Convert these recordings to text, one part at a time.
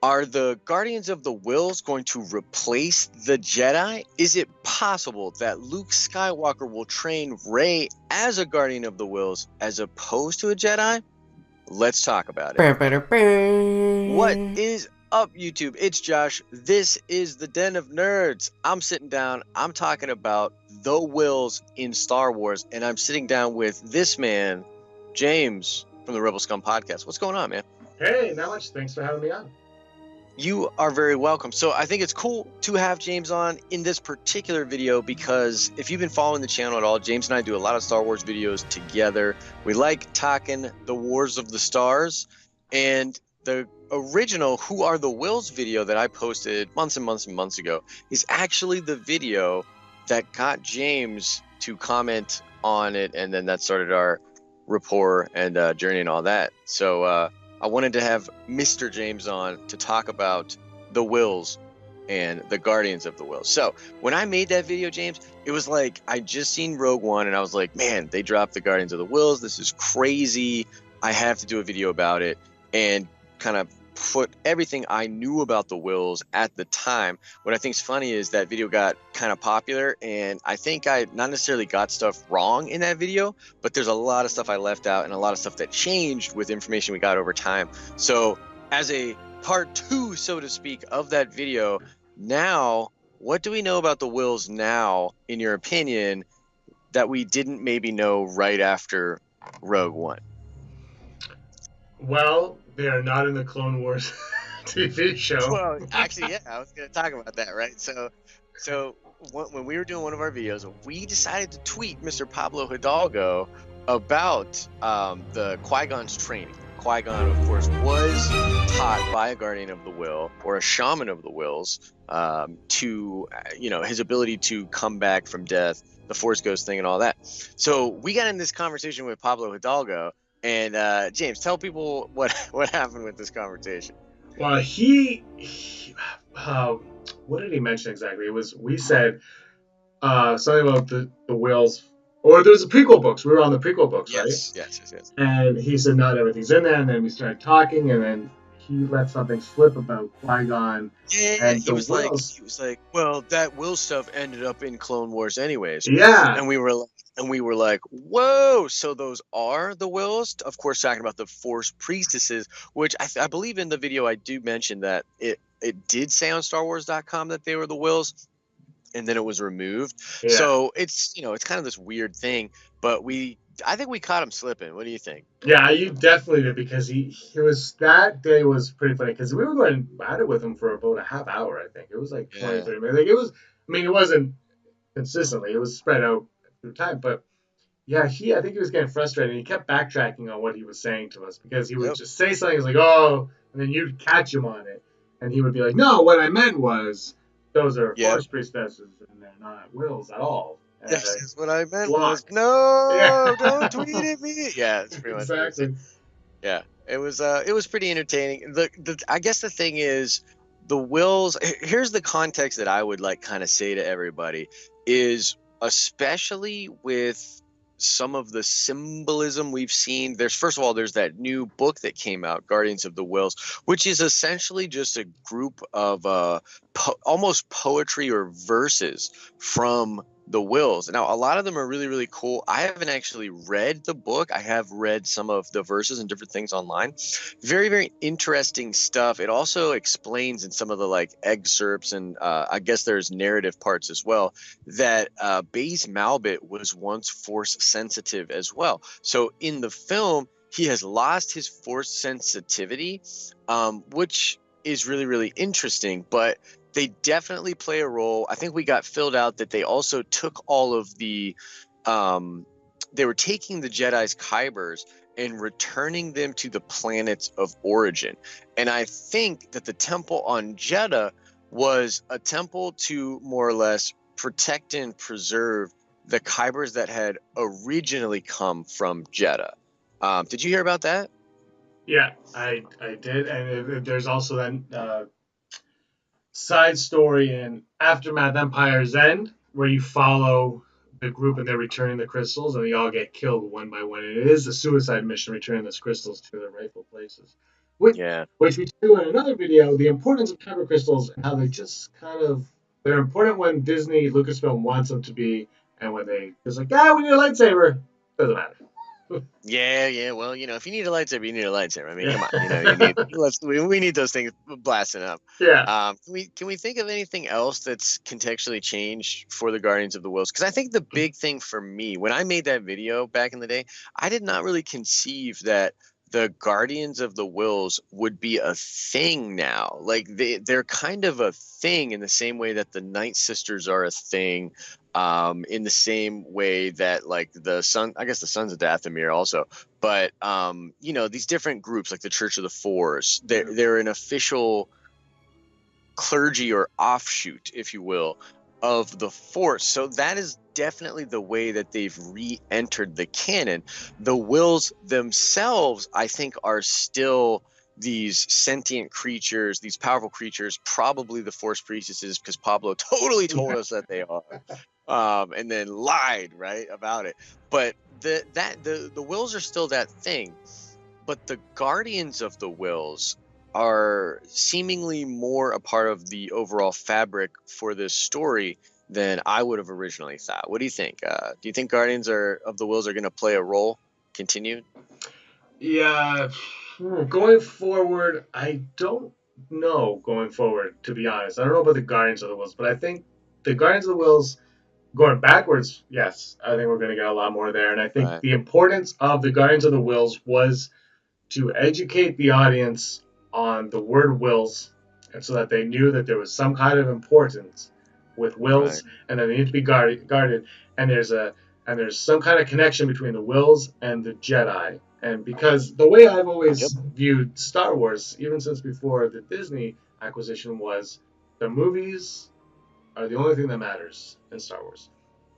Are the Guardians of the Whills going to replace the Jedi? Is it possible that Luke Skywalker will train Rey as a Guardian of the Whills as opposed to a Jedi? Let's talk about it. What is up, YouTube? It's Josh. This is the Den of Nerds. I'm sitting down. I'm talking about the Whills in Star Wars, and I'm sitting down with this man, James, from the Rebel Scum Podcast. What's going on, man? Hey, not much. Thanks for having me on. You are very welcome. So I think it's cool to have James on in this particular video because if you've been following the channel at all, James and I do a lot of Star Wars videos together. We like talking the Wars of the Stars, and the original Who Are the Whills video that I posted months and months and months ago is actually the video that got James to comment on it, and then that started our rapport and journey and all that. So I wanted to have Mr. James on to talk about the Whills and the Guardians of the Whills. So when I made that video, James, it was like I just seen Rogue One and I was like, man, they dropped the Guardians of the Whills. This is crazy. I have to do a video about it and kind of put everything I knew about the Whills at the time. What I think is funny is that video got kind of popular, and I think I not necessarily got stuff wrong in that video, but there's a lot of stuff I left out and a lot of stuff that changed with information we got over time. So as a part two, so to speak, of that video, now what do we know about the Whills now, in your opinion, that we didn't maybe know right after Rogue One? Well, they are not in the Clone Wars TV show. Well, actually, yeah, I was going to talk about that, right? So when we were doing one of our videos, we decided to tweet Mr. Pablo Hidalgo about the Qui-Gon's training. Qui-Gon, of course, was taught by a Guardian of the Will or a Shaman of the Whills to, his ability to come back from death, the Force Ghost thing and all that. So we got in this conversation with Pablo Hidalgo. And James, tell people what happened with this conversation. Well, what did he mention exactly? We said something about the Whills, or there was the prequel books. We were on the prequel books, right? Yes. And he said not everything's in there, and then we started talking, and then he let something slip about Qui-Gon. Yeah, he was like, well, that Will stuff ended up in Clone Wars anyways. Yeah. And we were like, whoa, so those are the Whills? Of course, talking about the Force priestesses, which I believe in the video I do mention that it did say on StarWars.com that they were the Whills, and then it was removed. Yeah. So it's it's kind of this weird thing, but I think we caught him slipping. What do you think? Yeah, you definitely did, because he was, that day was pretty funny, because we were going at it with him for about a half hour, I think. It was like 20, 30 minutes. Like, it wasn't consistently. It was spread out through time, but yeah, I think he was getting frustrated, and he kept backtracking on what he was saying to us, because he would just say something, he's like, oh, and then you'd catch him on it, and he would be like, no, what I meant was, those are Force priestesses, and they're not Whills at all. And that's what I meant. Was no, don't tweet at me. Yeah, it's pretty much exactly. Yeah, it was pretty entertaining. I guess the thing is, the Whills. Here's the context that I would like kind of say to everybody is, especially with some of the symbolism we've seen. There's that new book that came out, Guardians of the Whills, which is essentially just a group of almost poetry or verses from the Whills. Now, a lot of them are really, really cool. I haven't actually read the book. I have read some of the verses and different things online. Very, very interesting stuff. It also explains in some of the like excerpts, and I guess there's narrative parts as well, that Baze Malbit was once Force sensitive as well. So in the film, he has lost his Force sensitivity, which is really, really interesting. But they definitely play a role. I think we got filled out that they also took all of the they were taking the Jedi's Kybers and returning them to the planets of origin. And I think that the temple on Jeddah was a temple to more or less protect and preserve the Kybers that had originally come from Jeddah. Did you hear about that? Yeah, I did. And there's also that side story in Aftermath Empire's End, where you follow the group and they're returning the crystals, and they all get killed one by one. And it is a suicide mission returning those crystals to their rightful places. Yeah. which we do in another video, the importance of kyber crystals and how they just kind of they're important when Disney Lucasfilm wants them to be, and when they just like, we need a lightsaber, doesn't matter. Yeah. Well, if you need a lightsaber, you need a lightsaber. I mean, come on. Yeah. We need those things blasting up. Yeah. Can we think of anything else that's contextually changed for the Guardians of the Whills? Because I think the big thing for me, when I made that video back in the day, I did not really conceive that the Guardians of the Whills would be a thing now. Like they're kind of a thing in the same way that the Night Sisters are a thing. In the same way that like the Sons of Dathomir also, but these different groups like the Church of the Force, they're an official clergy or offshoot, if you will, of the Force. So that is definitely the way that they've re-entered the canon. The Whills themselves, I think, are still these sentient creatures, these powerful creatures, probably the Force priestesses, because Pablo totally told us that they are, and then lied right about it. But the Whills are still that thing. But the Guardians of the Whills are seemingly more a part of the overall fabric for this story than I would have originally thought. What do you think? Do you think Guardians of the Whills are going to play a role continued? Yeah. Going forward, I don't know. Going forward, to be honest, I don't know about the Guardians of the Whills, but I think the Guardians of the Whills going backwards, yes, I think we're going to get a lot more there. And I think Right. the importance of the Guardians of the Whills was to educate the audience on the word wills, and so that they knew that there was some kind of importance with wills, Right. and that they need to be guarded. And there's some kind of connection between the wills and the Jedi. And because the way I've always Yep. viewed Star Wars, even since before the Disney acquisition, was the movies are the only thing that matters in Star Wars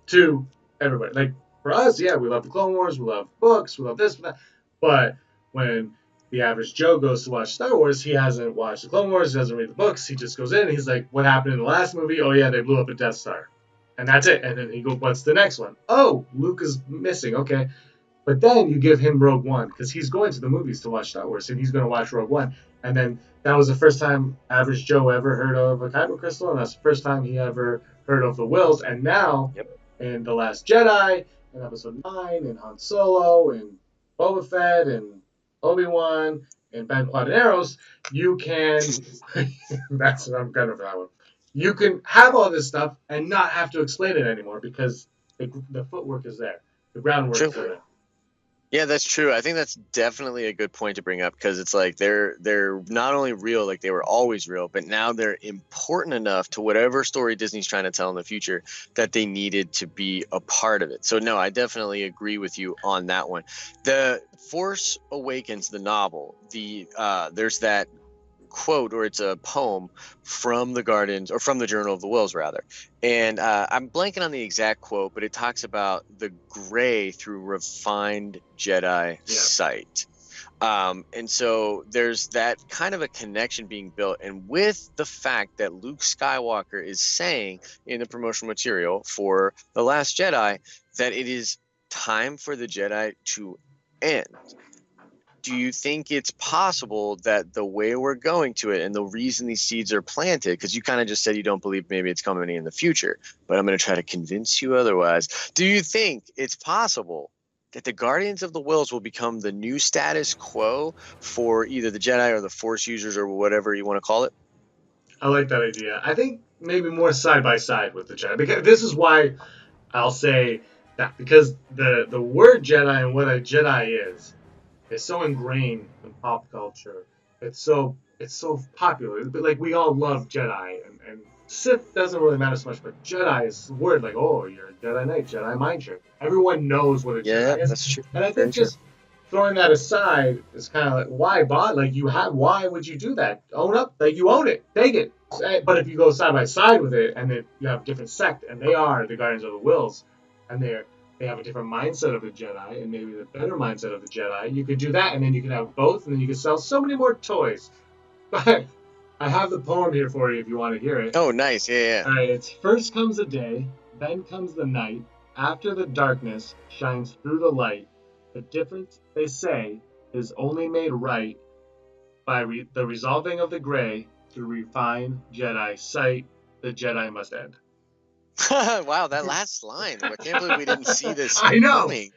to everybody. Like for us, yeah, we love the Clone Wars, we love books, we love this, that. But when the average Joe goes to watch Star Wars, he hasn't watched the Clone Wars, he doesn't read the books. He just goes in and he's like, "What happened in the last movie? Oh yeah, they blew up a Death Star," and that's it. And then he goes, "What's the next one? Oh, Luke is missing. Okay." But then you give him Rogue One because he's going to the movies to watch Star Wars and he's going to watch Rogue One. And then that was the first time average Joe ever heard of a Kyber crystal, and that's the first time he ever heard of the Whills. And now Yep. in The Last Jedi, in Episode 9, in Han Solo, in Boba Fett, and Obi-Wan, and Ben Quadinaros, you can. That's what I'm kind of that one. You can have all this stuff and not have to explain it anymore because the footwork is there. The groundwork is there. Yeah, that's true. I think that's definitely a good point to bring up because it's like they're not only real, like they were always real, but now they're important enough to whatever story Disney's trying to tell in the future that they needed to be a part of it. So no, I definitely agree with you on that one. The Force Awakens, the novel, there's that quote, or it's a poem from the Guardians, or from the Journal of the Whills rather, and I'm blanking on the exact quote, but it talks about the gray through refined Jedi sight. And so there's that kind of a connection being built, and with the fact that Luke Skywalker is saying in the promotional material for The Last Jedi that it is time for the Jedi to end. Do you think it's possible that the way we're going to it and the reason these seeds are planted, because you kind of just said you don't believe maybe it's coming in the future, but I'm going to try to convince you otherwise. Do you think it's possible that the Guardians of the Whills will become the new status quo for either the Jedi or the Force users or whatever you want to call it? I like that idea. I think maybe more side by side with the Jedi, because this is why I'll say that, because the word Jedi and what a Jedi is so ingrained in pop culture. It's so popular. Like we all love Jedi, and Sith doesn't really matter so much, but Jedi is the word, like, oh, you're a Jedi Knight, Jedi mind trick. Everyone knows what a Yeah, Jedi is, that's true. and I Very think true. just throwing that aside is kind of like, why bot? Like why would you do that? Own up, like you own it, take it. But if you go side by side with it, and then you have a different sect, and they are the Guardians of the Whills, and they have a different mindset of the Jedi, and maybe the better mindset of the Jedi. You could do that, and then you could have both, and then you could sell so many more toys. But I have the poem here for you if you want to hear it. Oh, nice. Yeah. All right, it's first comes the day, then comes the night. After the darkness shines through the light. The difference, they say, is only made right by the resolving of the gray through refined Jedi sight, the Jedi must end. Wow, that last line. I can't believe we didn't see this I know. coming.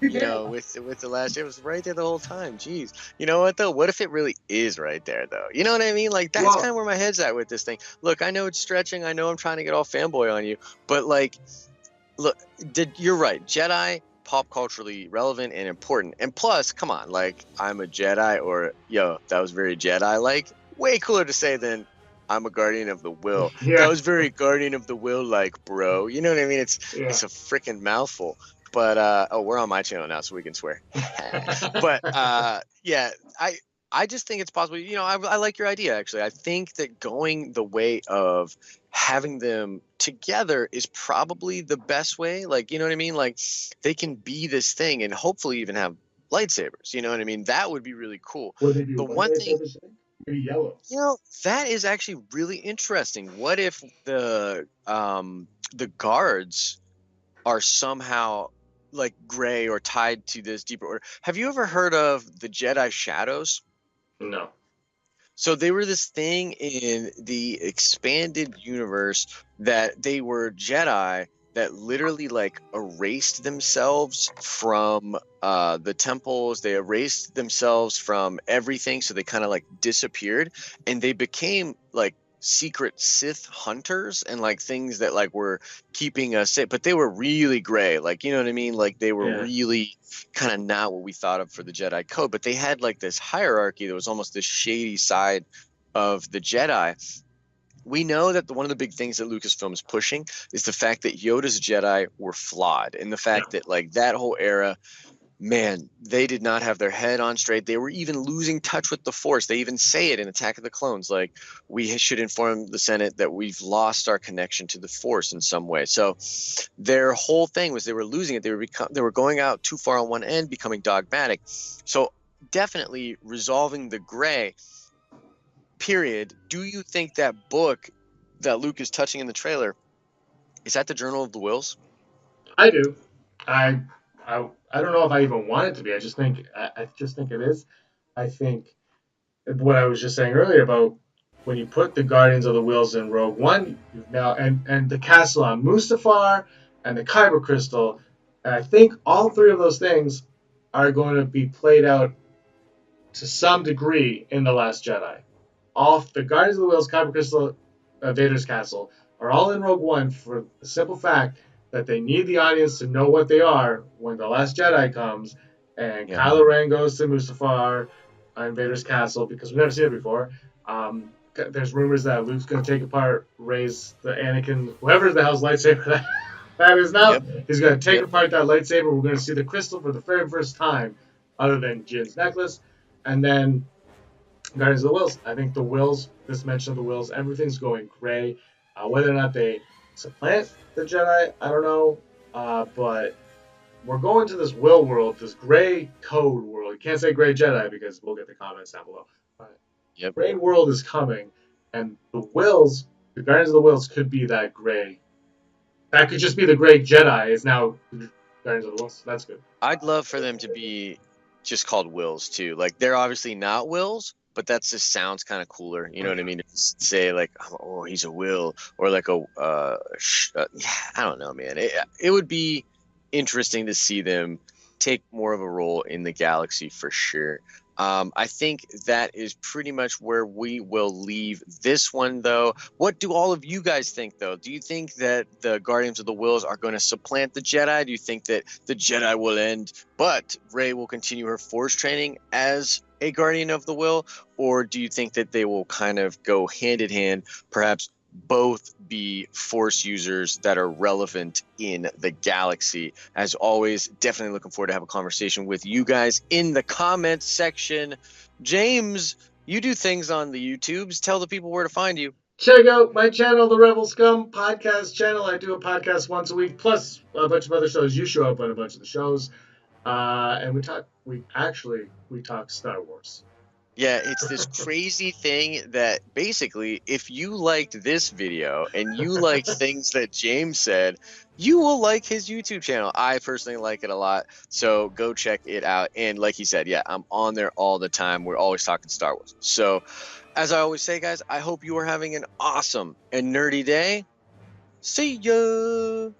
With the last, it was right there the whole time. Jeez. You know what though? What if it really is right there though? You know what I mean? Like that's kind of where my head's at with this thing. Look, I know it's stretching. I know I'm trying to get all fanboy on you, but like, look, you're right. Jedi, pop culturally relevant and important. And plus, come on, like I'm a Jedi, or that was very Jedi. Like way cooler to say than I'm a guardian of the will. Yeah. That was very guardian of the will, like, bro. You know what I mean? It's a freaking mouthful. But we're on my channel now, so we can swear. But yeah, I just think it's possible. I like your idea actually. I think that going the way of having them together is probably the best way. Like, you know what I mean? Like they can be this thing and hopefully even have lightsabers. You know what I mean? That would be really cool. Would they be one thing? Maybe yellow. That is actually really interesting. What if the guards are somehow like gray or tied to this deeper order? Have you ever heard of the Jedi Shadows? No. So they were this thing in the expanded universe that they were Jedi that literally like erased themselves from the temples. They erased themselves from everything. So they kind of like disappeared, and they became like secret Sith hunters and like things that like were keeping us safe, but they were really gray. Like, you know what I mean? Like they were really kind of not what we thought of for the Jedi code, but they had like this hierarchy that was almost this shady side of the Jedi. We know that one of the big things that Lucasfilm is pushing is the fact that Yoda's Jedi were flawed, and the fact that like that whole era, man, they did not have their head on straight. They were even losing touch with the Force. They even say it in Attack of the Clones, like we should inform the Senate that we've lost our connection to the Force in some way. So their whole thing was they were losing it. They were going out too far on one end, becoming dogmatic. So definitely resolving the gray. Period. Do you think that book that Luke is touching in the trailer, is that the Journal of the Whills? I do. I don't know if I even want it to be. I just think it is. I think what I was just saying earlier about when you put the Guardians of the Whills in Rogue One, you've now and the castle on Mustafar and the Kyber crystal, and I think all three of those things are going to be played out to some degree in The Last Jedi. All the Guardians of the Whills, Kyber crystal, Vader's castle are all in Rogue One for the simple fact that they need the audience to know what they are when The Last Jedi comes and Kylo Ren goes to Mustafar and Vader's castle, because we've never seen it before. There's rumors that Luke's going to take apart Rey's, the Anakin, whoever the hell's lightsaber that is now. He's going to take apart that lightsaber. We're going to see the crystal for the very first time, other than Jin's necklace. And then Guardians of the Whills. I think the Whills, this mention of the Whills, everything's going gray. Whether or not they supplant the Jedi, I don't know. But we're going to this Will world, this gray code world. You can't say gray Jedi because we'll get the comments down below. Gray world is coming, and the Whills, the Guardians of the Whills, could be that gray. That could just be the gray Jedi is now Guardians of the Whills. That's good. I'd love for them to be just called Whills too. Like they're obviously not Whills, but that just sounds kind of cooler. You know what I mean? To say like, oh, he's a Will, or like I don't know, man. It would be interesting to see them take more of a role in the galaxy for sure. I think that is pretty much where we will leave this one, though. What do all of you guys think, though? Do you think that the Guardians of the Whills are going to supplant the Jedi? Do you think that the Jedi will end, but Rey will continue her Force training as a Guardian of the Will? Or do you think that they will kind of go hand in hand, perhaps both be Force users that are relevant in the galaxy? As always, definitely looking forward to have a conversation with you guys in the comments section. James, you do things on the YouTubes. Tell the people where to find you. Check out my channel, the Rebel Scum Podcast channel. I do a podcast once a week, plus a bunch of other shows. You show up on a bunch of the shows, and we talk Star Wars. Yeah, it's this crazy thing that basically, if you liked this video and you like things that James said, you will like his YouTube channel. I personally like it a lot, so go check it out. And like he said, yeah, I'm on there all the time. We're always talking Star Wars. So, as I always say, guys, I hope you are having an awesome and nerdy day. See ya.